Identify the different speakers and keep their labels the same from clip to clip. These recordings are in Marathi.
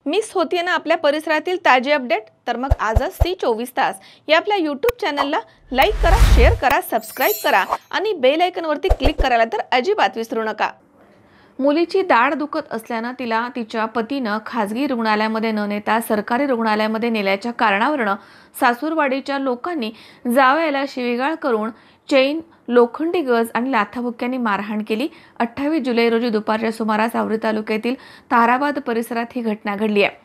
Speaker 1: मिस होतीये ना आपल्या परिसरातील ताजे अपडेट? तर मग आजच सी24 तास या आपल्या यूट्यूब चॅनलला लाईक करा, शेअर करा, सबस्क्राइब करा आणि बेल आयकॉनवरती क्लिक करायला तर अजिबात विसरू नका। मुलीची दाढ दुखत असल्याने तिला तिच्या पतीने खासगी रुग्णालयामध्ये न नेता सरकारी रुग्णालयामध्ये नेल्याच्या कारणावरून सासूरवाडीच्या लोकांनी जावयाला शिवीगाळ करून चैन, लोखंडी गज आणि लाथाबुक्क्यांनी मारहाण केली। 28 जुलै रोजी दुपारच्या सुमारास आवरी तालुक्यातील ताराबाद परिसरात ही घटना घडली आहे।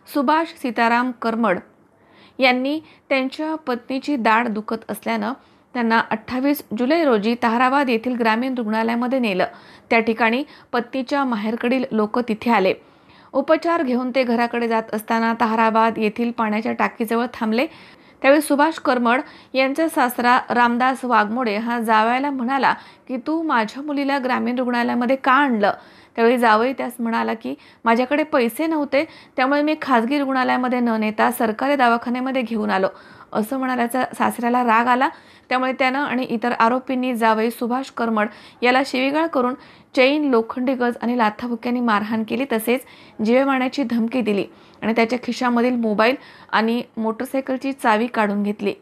Speaker 1: सुभाष सीताराम करमड यांनी त्यांच्या पत्नीची दाढ दुखत असल्याने त्यांना 28 जुलै रोजी ताराबाद येथील ग्रामीण रुग्णालयामध्ये नेलं। त्या ठिकाणी पत्नीच्या माहेरकडील लोक तिथे आले। उपचार घेऊन ते घराकडे जात असताना ताराबाद येथील पाण्याच्या टाकीजवळ थांबले। त्यावेळी सुभाष करमड यांचा सासरा रामदास वाघमोडे हा जावयाला म्हणाला की तू माझ्या मुलीला ग्रामीण रुग्णालयामध्ये का आणलं? त्यावेळी जावई त्यास म्हणाला की माझ्याकडे पैसे नव्हते, त्यामुळे मी खासगी रुग्णालयामध्ये न नेता सरकारी दवाखान्यामध्ये घेऊन आलो असं म्हणाल्याचा सासऱ्याला राग आला। त्यामुळे त्यानं आणि इतर आरोपींनी जावई सुभाष करमड याला शिवीगाळ करून चैन, लोखंडी गज आणि लाथाबुक्क्यांनी मारहाण केली, तसेच जीवे मारण्याची धमकी दिली आणि त्याच्या खिशामधील मोबाईल आणि मोटरसायकलची चावी काढून घेतली।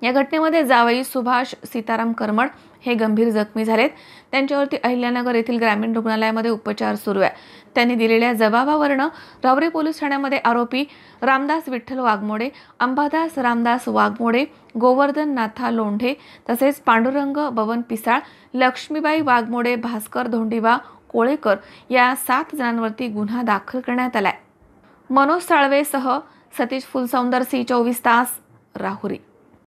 Speaker 1: या घटनेमध्ये जावई सुभाष सीताराम करमड हे गंभीर जखमी झालेत। त्यांच्यावरती अहिल्यानगर येथील ग्रामीण रुग्णालयामध्ये उपचार सुरू आहे। त्यांनी दिलेल्या जबाबावरून रावरी पोलीस ठाण्यामध्ये आरोपी रामदास विठ्ठल वाघमोडे, अंबादास रामदास वाघमोडे, गोवर्धन नाथा लोंढे तसेच पांडुरंग बबन पिसाळ, लक्ष्मीबाई वाघमोडे, भास्कर धोंडीबा कोळेकर या 7 जणांवरती गुन्हा दाखल करण्यात आलाय। मनोज साळवेसह सतीश फुलसौंदर, सी24 तास, राहुरी।